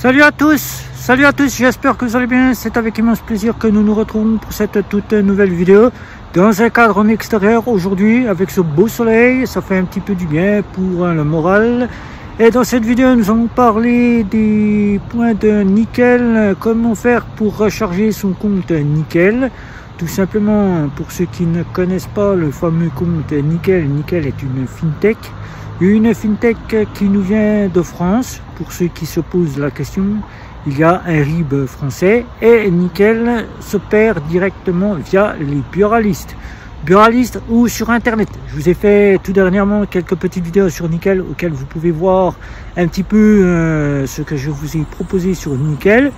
Salut à tous, j'espère que vous allez bien. C'est avec immense plaisir que nous nous retrouvons pour cette toute nouvelle vidéo dans un cadre en extérieur aujourd'hui avec ce beau soleil. Ça fait un petit peu du bien pour le moral. Et dans cette vidéo, nous allons parler des points de Nickel, comment faire pour recharger son compte Nickel. Tout simplement, pour ceux qui ne connaissent pas le fameux compte Nickel, Nickel est une fintech. Une fintech qui nous vient de France. Pour ceux qui se posent la question, il y a un RIB français et Nickel s'opère directement via les buralistes. Buralistes ou sur internet. Je vous ai fait tout dernièrement quelques petites vidéos sur Nickel auxquelles vous pouvez voir un petit peu ce que je vous ai proposé sur Nickel.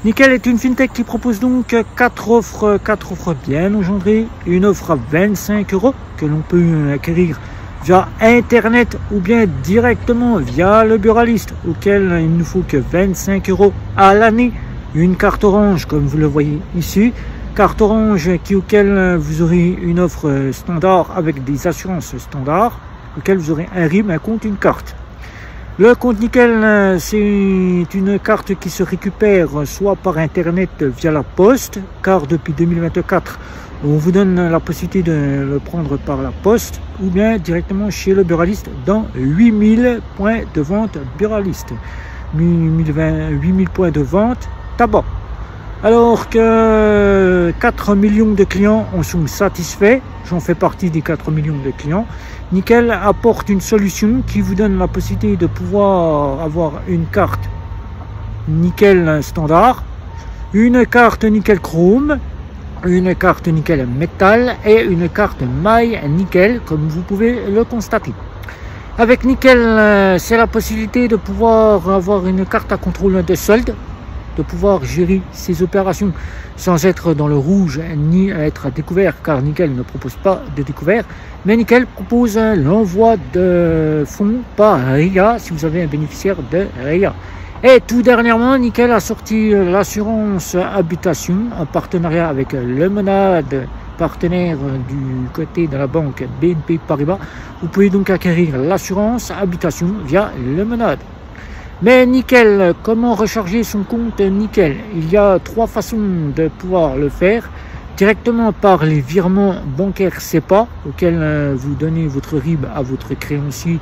Nickel est une fintech qui propose donc 4 offres bien engendrées. Une offre à 25 € que l'on peut acquérir via internet ou bien directement via le buraliste, auquel il ne faut que 25 € à l'année. Une carte orange comme vous le voyez ici, carte orange auquel vous aurez une offre standard avec des assurances standards, auquel vous aurez un RIB, un compte, une carte. Le compte Nickel, c'est une carte qui se récupère soit par internet via la poste, car depuis 2024 on vous donne la possibilité de le prendre par la poste ou bien directement chez le buraliste dans 8000 points de vente buraliste. 8000 points de vente tabac. Alors que 4 millions de clients en sont satisfaits, j'en fais partie des 4 millions de clients, Nickel apporte une solution qui vous donne la possibilité de pouvoir avoir une carte Nickel standard, une carte Nickel Chrome, une carte Nickel Métal et une carte My Nickel, comme vous pouvez le constater. Avec Nickel, c'est la possibilité de pouvoir avoir une carte à contrôle de solde, de pouvoir gérer ses opérations sans être dans le rouge ni être à découvert, car Nickel ne propose pas de découvert, mais Nickel propose l'envoi de fonds par RIA si vous avez un bénéficiaire de RIA. Et tout dernièrement, Nickel a sorti l'assurance habitation en partenariat avec Lemonade, partenaire du côté de la banque BNP Paribas. Vous pouvez donc acquérir l'assurance habitation via Lemonade. Mais Nickel, comment recharger son compte Nickel? Il y a 3 façons de pouvoir le faire. Directement par les virements bancaires SEPA, auxquels vous donnez votre RIB à votre créancier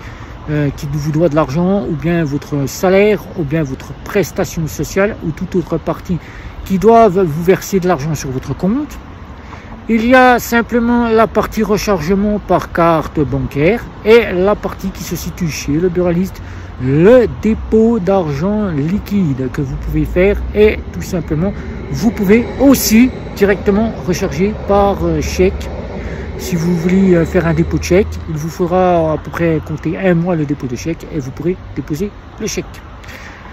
qui vous doit de l'argent, ou bien votre salaire, ou bien votre prestation sociale, ou toute autre partie qui doivent vous verser de l'argent sur votre compte. Il y a simplement la partie rechargement par carte bancaire et la partie qui se situe chez le buraliste, le dépôt d'argent liquide que vous pouvez faire, et tout simplement vous pouvez aussi directement recharger par chèque. Si vous voulez faire un dépôt de chèque, il vous faudra à peu près compter 1 mois le dépôt de chèque et vous pourrez déposer le chèque.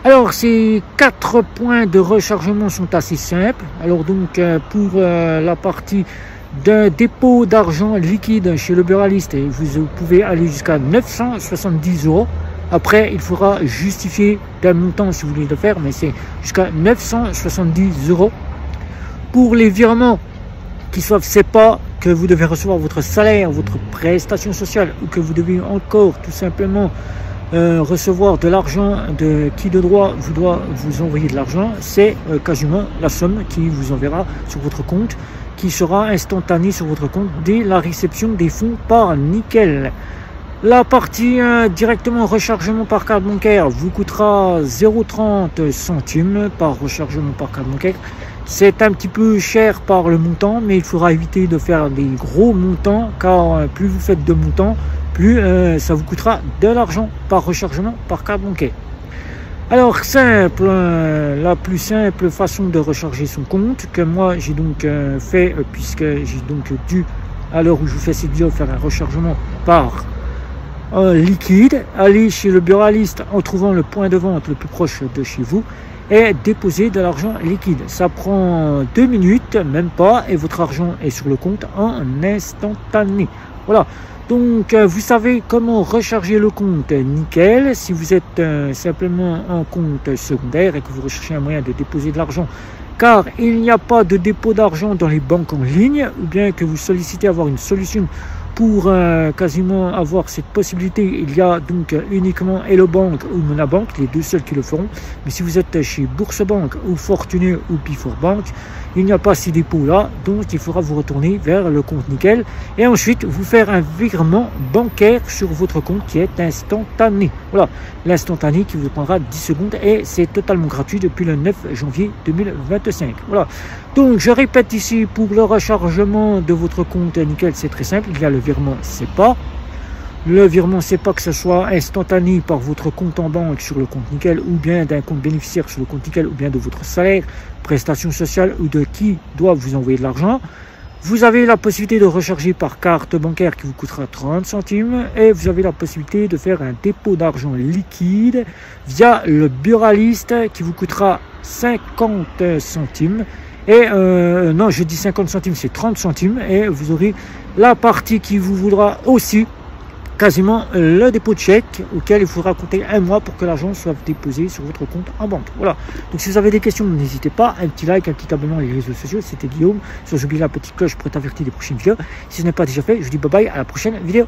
Alors ces 4 points de rechargement sont assez simples. Alors donc pour la partie d'un dépôt d'argent liquide chez le buraliste, vous pouvez aller jusqu'à 970 €. Après, il faudra justifier d'un montant si vous voulez le faire, mais c'est jusqu'à 970 €. Pour les virements qui soient SEPA, que vous devez recevoir votre salaire, votre prestation sociale, ou que vous devez encore tout simplement recevoir de l'argent de qui de droit vous doit vous envoyer de l'argent, c'est quasiment la somme qui vous enverra sur votre compte, qui sera instantanée sur votre compte dès la réception des fonds par Nickel. La partie directement rechargement par carte bancaire vous coûtera 0,30 centimes par rechargement par carte bancaire. C'est un petit peu cher par le montant, mais il faudra éviter de faire des gros montants, car plus vous faites de montants, plus ça vous coûtera de l'argent par rechargement par carte bancaire. Alors simple, la plus simple façon de recharger son compte, que moi j'ai donc fait, puisque j'ai donc dû, à l'heure où je vous fais cette vidéo, faire un rechargement par liquide, aller chez le buraliste en trouvant le point de vente le plus proche de chez vous et déposer de l'argent liquide. Ça prend 2 minutes, même pas, et votre argent est sur le compte en instantané. Voilà, donc vous savez comment recharger le compte Nickel. Si vous êtes simplement en compte secondaire et que vous recherchez un moyen de déposer de l'argent, car il n'y a pas de dépôt d'argent dans les banques en ligne, ou bien que vous sollicitez avoir une solution pour quasiment avoir cette possibilité, il y a donc uniquement Hello Bank ou Monabank, les deux seuls qui le feront. Mais si vous êtes chez Bourse-Bank ou Fortuné ou Before Bank, il n'y a pas ces dépôts-là, donc il faudra vous retourner vers le compte Nickel et ensuite vous faire un virement bancaire sur votre compte qui est instantané. Voilà, l'instantané qui vous prendra 10 secondes et c'est totalement gratuit depuis le 9 janvier 2025. Voilà, donc je répète ici, pour le rechargement de votre compte Nickel, c'est très simple, il y a le virement SEPA. Le virement SEPA, que ce soit instantané par votre compte en banque sur le compte Nickel ou bien d'un compte bénéficiaire sur le compte Nickel ou bien de votre salaire, prestation sociale ou de qui doit vous envoyer de l'argent. Vous avez la possibilité de recharger par carte bancaire qui vous coûtera 30 centimes et vous avez la possibilité de faire un dépôt d'argent liquide via le Buralist qui vous coûtera 50 centimes. Et non, je dis 50 centimes, c'est 30 centimes et vous aurez la partie qui vous voudra aussi quasiment le dépôt de chèque auquel il faudra compter un mois pour que l'argent soit déposé sur votre compte en banque. Voilà, donc si vous avez des questions, n'hésitez pas, un petit like, un petit abonnement sur les réseaux sociaux. C'était Guillaume, sans oublier la petite cloche pour être averti des prochaines vidéos. Si ce n'est pas déjà fait, je vous dis bye bye, à la prochaine vidéo.